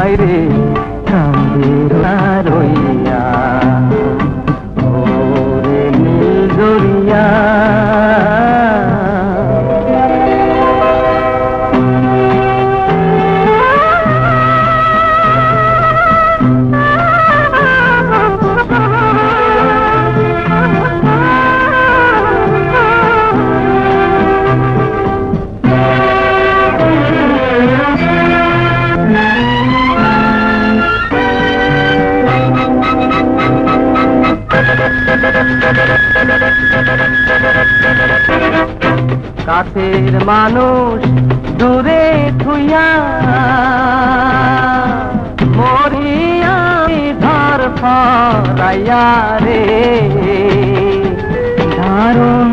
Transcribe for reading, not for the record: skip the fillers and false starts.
হায় রে কান্দি রইয়া ওরে নীল দরিয়া কাছের মানুষ দূরে থুইয়া মরিয়া ধর ফরাইয়া রে দারুণ